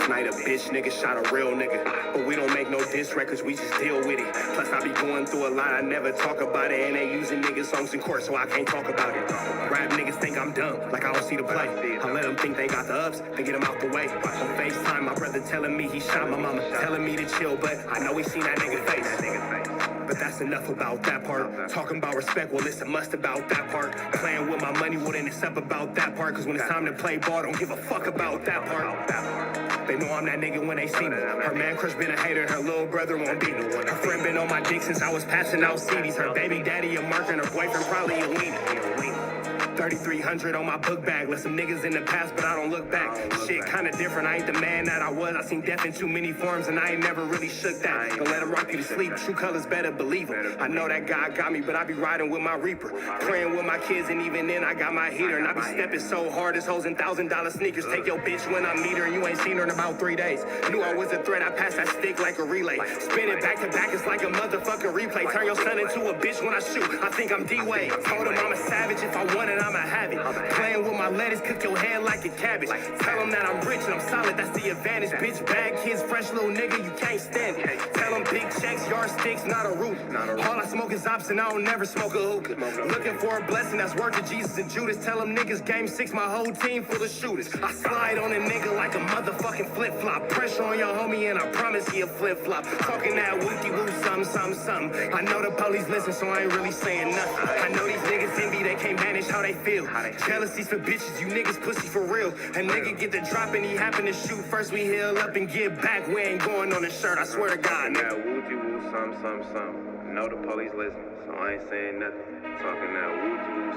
Last night a bitch nigga shot a real nigga. But we don't make no diss records, we just deal with it. Plus I be going through a lot, I never talk about it. And they using niggas songs in court, so I can't talk about it. Rap niggas think I'm dumb, like I don't see the play. I let them think they got the ups, they get them out the way. On FaceTime, my brother telling me he shot my mama, telling me to chill, but I know he seen that nigga face. But that's enough about that part. Talking about respect, well it's a must about that part. Playing with my money, well then it's up about that part. Cause when it's time to play ball, don't give a fuck about that part. They know I'm that nigga when they see me. Her man crush been a hater, her little brother won't beat me. Her friend been on my dick since I was passing out CDs. Her baby daddy a mark and her boyfriend probably a weenie. 3,300 on my book bag. Left some niggas in the past, but I don't look back. Shit kinda different, I ain't the man that I was. I seen death in too many forms and I ain't never really shook that. Don't let him rock you to sleep, true colors better believe him. I know that God got me, but I be riding with my reaper. Praying with my kids and even then I got my heater. And I be stepping so hard, this hoes in $1,000 sneakers. Take your bitch when I meet her, you ain't seen her in about 3 days. Knew I was a threat, I passed that stick like a relay. Spin it back to back, it's like a motherfucking replay. Turn your son into a bitch when I shoot, I think I'm D-Wade. Told him I'm a savage, if I want it, I'ma have it. Playing with my lettuce, cook your head like a cabbage. Tell them that I'm rich and I'm solid, that's the advantage. Bitch, bad kids, fresh little nigga, you can't stand it. Tell them big checks, yardsticks, not a roof. All I smoke is ops and I don't never smoke a hookah. Looking for a blessing that's worth of Jesus and Judas. Tell them niggas game 6, my whole team full of shooters. I slide on a nigga like a motherfucking flip-flop. Pressure on your homie and I promise he a flip-flop. Talking that wookie-woo, something. I know the police listen, so I ain't really saying nothing. I know these niggas envy, they can't manage how they feel. Jealousy's for bitches, you niggas pussy for real. A nigga get the drop and he happen to shoot. First we heal up and get back. We ain't going on the shirt, I swear to God. Now woo-woo, some. Know the police listen, so I ain't saying nothing. Talking now woo-woo,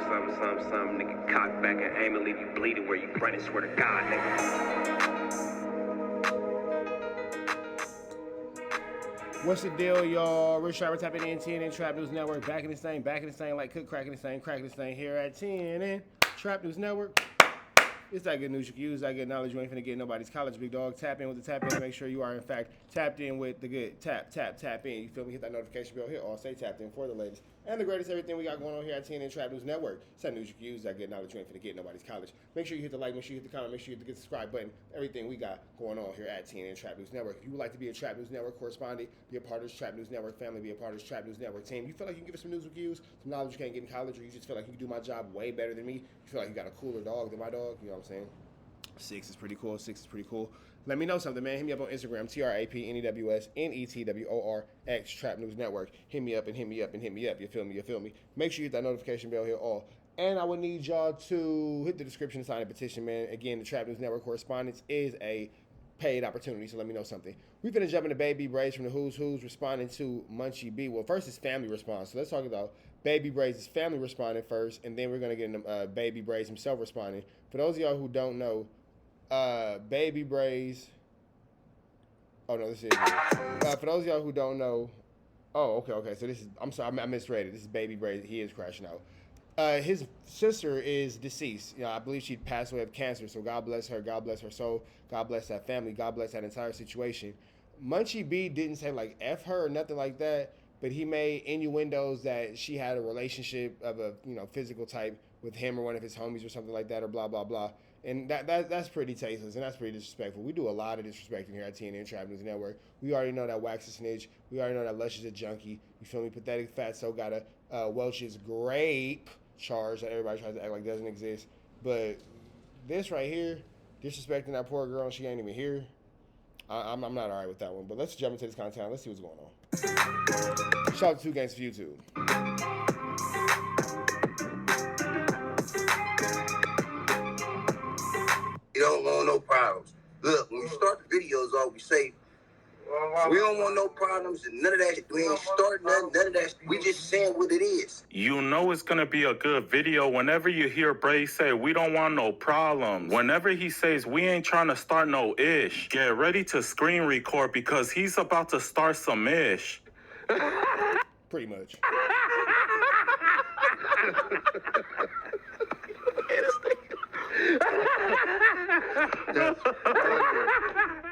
some. Nigga cock back and aim and leave you bleeding where you running. Swear to God, nigga. What's the deal, y'all? Rich Trapper tapping in TNN Trap News Network. Back in this thing like cook cracking this thing here at TNN Trap News Network. It's that good news you can use, that good knowledge. You ain't finna get nobody's college, big dog. Tap in with the tap in to make sure you are, in fact, tapped in with the good. Tap in. You feel me? Hit that notification bell. Hit all. Stay tapped in for the latest and the greatest everything we got going on here at TNN Trap News Network. It's that news you can use, that good knowledge. You ain't finna get nobody's college. Make sure you hit the like, make sure you hit the comment, make sure you hit the subscribe button. Everything we got going on here at TNN Trap News Network. If you would like to be a Trap News Network correspondent, be a part of this Trap News Network family, be a part of this Trap News Network team. You feel like you can give us some news we can use, some knowledge you can't get in college, or you just feel like you can do my job way better than me. You feel like you got a cooler dog than my dog. You know what I'm saying? 6 is pretty cool. Let me know something, man. Hit me up on Instagram, TRAPNEWSNETWORX, Trap News Network. Hit me up. You feel me? Make sure you hit that notification bell, hit all. And I would need y'all to hit the description and sign a petition, man. Again, the Trap News Network correspondence is a paid opportunity, so let me know something. We're finna jump into Baby Braze from the Who's responding to Munchie B. Well, first is family response. So let's talk about Baby Braze's family responding first, and then we're gonna get into Baby Braze himself responding. For those of y'all who don't know, Baby Braze. Oh no, this is. For those of y'all who don't know, okay. So this is. I'm sorry, I misread it. This is Baby Braze. He is crashing out. His sister is deceased. You know, I believe she passed away of cancer. So God bless her. God bless her soul. God bless that family. God bless that entire situation. Munchie B didn't say like F her or nothing like that, but he made innuendos that she had a relationship of a physical type with him or one of his homies or something like that, or blah blah blah. And that's pretty tasteless and that's pretty disrespectful. We do a lot of disrespecting here at TNN Trap News Network. We already know that Wack's a snitch. We already know that Lush is a junkie. You feel me? Pathetic Fatso got a Welch's grape charge that everybody tries to act like doesn't exist. But this right here, disrespecting that poor girl and she ain't even here, I'm not all right with that one. But let's jump into this content. Let's see what's going on. Shout out to 2 Games for YouTube. You don't want no problems. Look, when we start the videos off, we say, we don't want no problems and none of that. We ain't starting none of that. We just saying what it is. You know it's going to be a good video whenever you hear Braze say, we don't want no problems. Whenever he says, we ain't trying to start no ish, get ready to screen record because he's about to start some ish. Pretty much.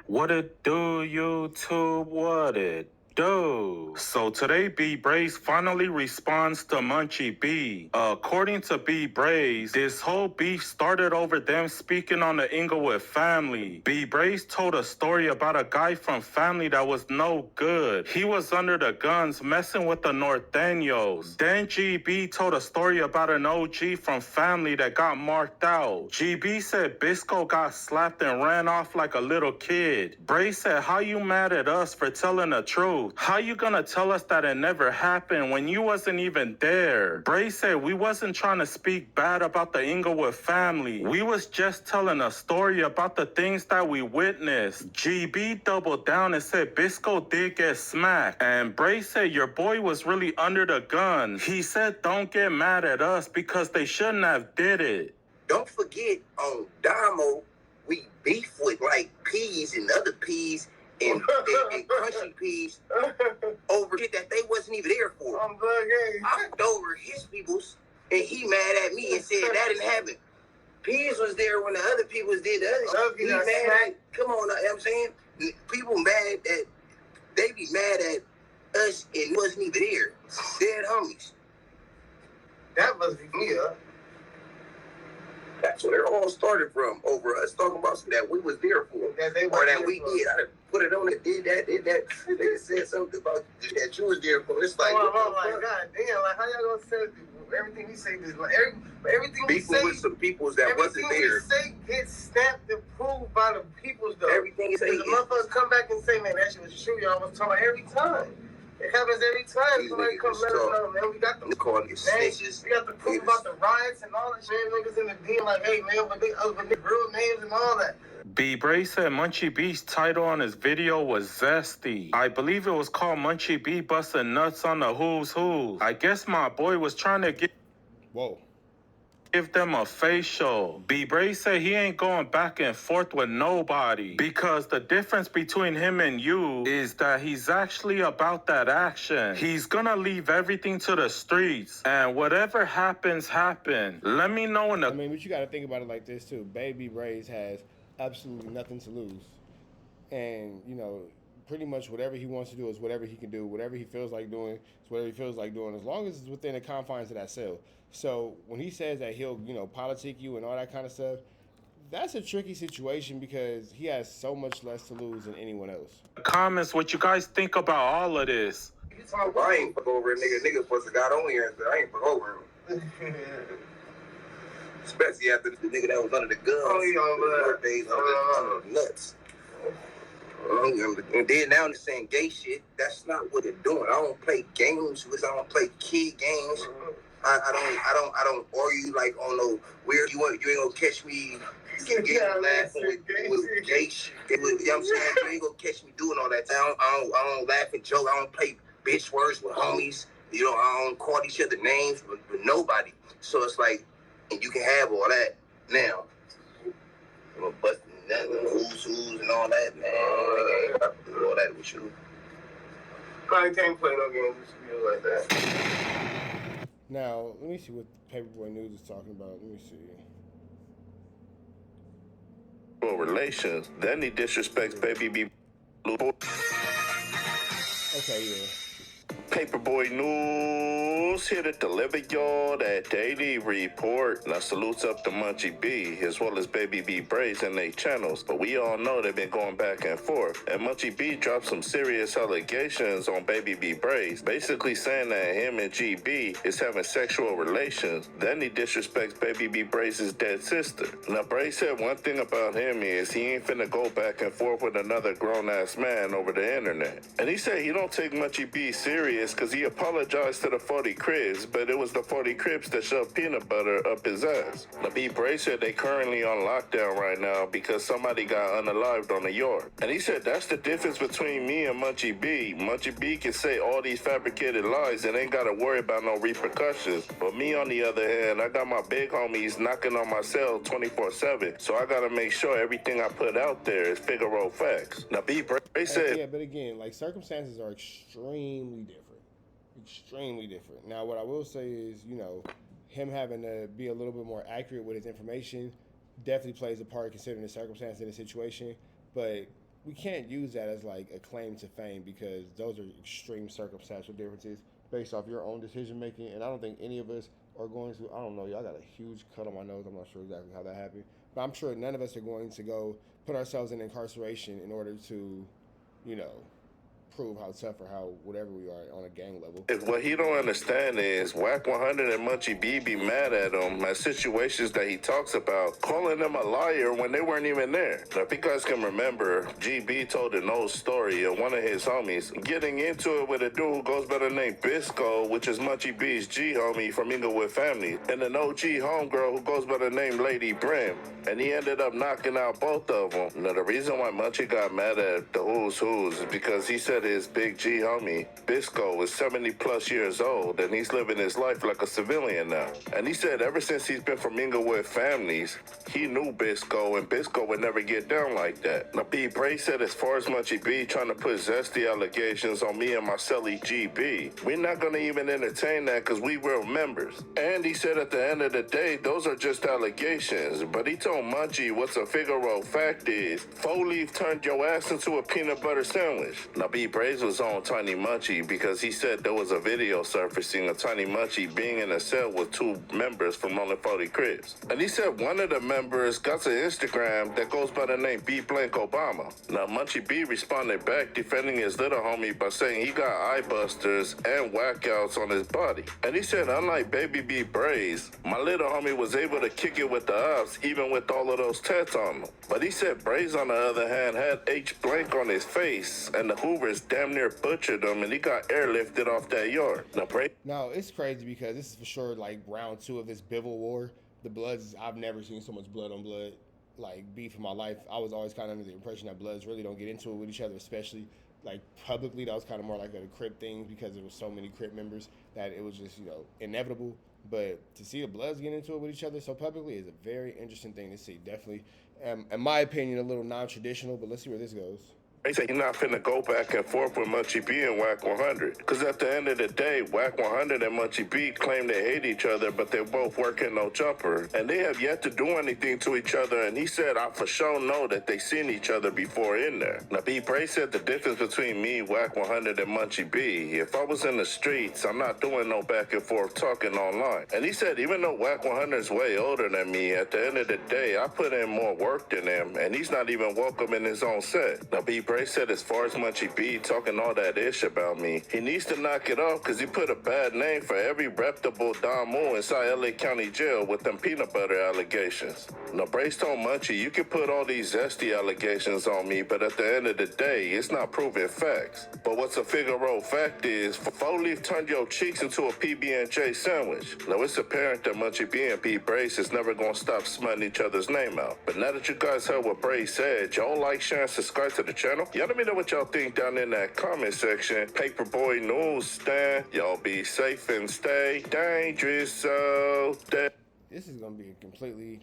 What it do, YouTube? What it Dude. So today, Braze finally responds to Munchie B. According to Braze, this whole beef started over them speaking on the Inglewood family. Braze told a story about a guy from family that was no good. He was under the guns messing with the Norteños. Then GB told a story about an OG from family that got marked out. GB said Bisco got slapped and ran off like a little kid. Braze said, how you mad at us for telling the truth? How you gonna tell us that it never happened when you wasn't even there? Braze said, we wasn't trying to speak bad about the Inglewood family. We was just telling a story about the things that we witnessed. GB doubled down and said Bisco did get smacked. And Braze said, your boy was really under the gun. He said, don't get mad at us because they shouldn't have did it. Don't forget, on Damo, we beef with like peas and other peas and crunchy peas over shit that they wasn't even there for. I'm bugging. I fucked over his peoples, and he mad at me and said that didn't happen. Peas was there when the other peoples did the other shit. He mad at, come on, you know what I'm saying? People mad at, they be mad at us and wasn't even there. Dead homies. That must be me, huh? That's where it all started from, over us talking about something that we was there for, That they or that were we there for. did. I put it on it, did that. They said something about that you was there for. It's like, Oh, what I'm like, the fuck? God damn, like, how y'all gonna say everything we say is like, everything we Beefing say, with some peoples that wasn't everything there. we say gets snapped and proved by the peoples, though. Everything you say Because the motherfuckers come back and say, man, that shit was true, y'all was talking about every time. It happens every time. These Somebody niggas come just let us talk. know, man. We got the They call it snitches. We got the proof about the riots and all that shit. Niggas in the DM like, hey, man, but they real names and all that. Braze said Munchie B's title on his video was Zesty. I believe it was called Munchie B busting nuts on the Who's Who. I guess my boy was trying to Whoa. give them a facial. Braze said he ain't going back and forth with nobody because the difference between him and you is that he's actually about that action. He's gonna leave everything to the streets, and whatever happens, happen. Let me know in the I mean, but you got to think about it like this too. Baby Braze has absolutely nothing to lose, and you know, pretty much whatever he wants to do is whatever he can do. Whatever he feels like doing is whatever he feels like doing, as long as it's within the confines of that cell. So when he says that he'll, you know, politic you and all that kind of stuff, that's a tricky situation because he has so much less to lose than anyone else. comments what you guys think about all of this. You talking about, I ain't fuck over a nigga. Niggas supposed to got on here and said, I ain't fuck over him. Especially after the nigga that was under the guns. Oh, yeah, the days under the nuts. And then now they're saying gay shit. That's not what they're doing. I don't play games because I don't play kid games. I don't argue like on no weird. You ain't gonna catch me laughing with gay shit. You know what I'm saying? You ain't gonna catch me doing all that. I don't laugh and joke. I don't play bitch words with homies. You know, I don't call each other names with nobody. So it's like, and you can have all that now. You know, busting who's and all that, man. I ain't about to do all that with you. Probably can't play no games with you like that. Now, let me see what Paperboy News is talking about. Let me see. Relations. Then he disrespects Baby B. Okay, yeah. Paperboy News here to deliver y'all that daily report. Now salutes up to Munchie B as well as Baby B Braze and their channels. But we all know they've been going back and forth. And Munchie B dropped some serious allegations on Baby B Braze, basically saying that him and GB is having sexual relations. Then he disrespects Baby B Braze's dead sister. Now Braze said one thing about him is he ain't finna go back and forth with another grown-ass man over the internet. And he said he don't take Munchie B serious because he apologized to the 40 Cribs, but it was the 40 Cribs that shoved peanut butter up his ass. Now B Braze said they currently on lockdown right now because somebody got unalived on the yard. And he said that's the difference between me and Munchie B. Munchie B can say all these fabricated lies and ain't gotta worry about no repercussions. But me on the other hand, I got my big homies knocking on my cell 24/7, so I gotta make sure everything I put out there is Figaro facts. Now B Braze said, Yeah, but again, like circumstances are extremely different. Extremely different. Now, what I will say is, you know, him having to be a little bit more accurate with his information definitely plays a part considering the circumstance of the situation. But we can't use that as like a claim to fame because those are extreme circumstantial differences based off your own decision making. And I don't think any of us are going to. I don't know. Y'all got a huge cut on my nose. I'm not sure exactly how that happened, but I'm sure none of us are going to go put ourselves in incarceration in order to, you know, prove how tough or how whatever we are on a gang level. What he don't understand is WACK 100 and Munchie B be mad at him at situations that he talks about, calling them a liar when they weren't even there. Now, if you guys can remember, GB told an old story of one of his homies getting into it with a dude who goes by the name Bisco, which is Munchie B's G homie from Inglewood family, and an OG homegirl who goes by the name Lady Brim. And he ended up knocking out both of them. Now, the reason why Munchie got mad at the who's is because he said his big G homie, Bisco, is 70 plus years old and he's living his life like a civilian now. And he said ever since he's been from Inglewood families, he knew Bisco and Bisco would never get down like that. Now, Braze said as far as Munchie B trying to put zesty allegations on me and my celly GB, we're not going to even entertain that because we real members. And he said at the end of the day, those are just allegations. But he told Munchie what's a Figaro fact is, 4-leaf turned your ass into a peanut butter sandwich. Now, Braze was on Tiny Munchie because he said there was a video surfacing of Tiny Munchie being in a cell with 2 members from Only 40 Cribs. And he said one of the members got an Instagram that goes by the name B Blank Obama. Now, Munchie B responded back defending his little homie by saying he got eye busters and whack outs on his body. And he said, unlike Baby B Braze, my little homie was able to kick it with the ops even with all of those tats on him. But he said Braze, on the other hand, had H blank on his face and the Hoovers damn near butchered him and he got airlifted off that yard. Now, it's crazy because this is for sure like round 2 of this Bivol war. The Bloods, I've never seen so much blood on blood, like beef in my life. I was always kind of under the impression that Bloods really don't get into it with each other, especially like publicly. That was kind of more like a Crip thing because there was so many Crip members that it was just, you know, inevitable. But to see the Bloods get into it with each other so publicly is a very interesting thing to see. Definitely, in my opinion, a little non-traditional, but let's see where this goes. They say you're not finna go back and forth with Munchie B and WACK 100. Because at the end of the day, WACK 100 and Munchie B claim they hate each other, but they both work in no jumper. And they have yet to do anything to each other. And he said, I for sure know that they seen each other before in there. Now, Braze said the difference between me, WACK 100, and Munchie B, if I was in the streets, I'm not doing no back and forth talking online. And he said, even though WACK 100 is way older than me, at the end of the day, I put in more work than him. And he's not even welcome in his own set. Now, Braze said as far as Munchie B talking all that ish about me, he needs to knock it off because he put a bad name for every reputable Don Moon inside LA County Jail with them peanut butter allegations. Now, Braze told Munchie, you can put all these zesty allegations on me, but at the end of the day, it's not proven facts. But what's a Figaro fact is, 4-leaf turned your cheeks into a PB&J sandwich. Now, it's apparent that Munchie B and Braze is never going to stop smutting each other's name out. But now that you guys heard what Braze said, y'all like, share, and subscribe to the channel. Y'all let me know what y'all think down in that comment section. Paperboy News stand. Y'all be safe and stay dangerous. So this is going to be a completely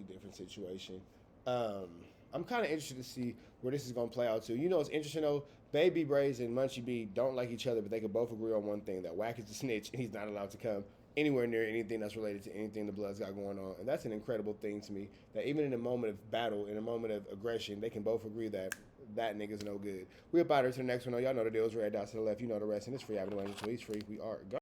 different situation. I'm kind of interested to see where this is going to play out too. You know, it's interesting though. Baby Braze and Munchie B don't like each other, but they could both agree on one thing: that WACK is a snitch and he's not allowed to come anywhere near anything that's related to anything the Bloods got going on. And that's an incredible thing to me, that even in a moment of battle, in a moment of aggression, they can both agree that that nigga's no good. We're about to the next one. Y'all know the deal. Red dots to the left. You know the rest. And it's free. Avenue Angel. It's free. We are go.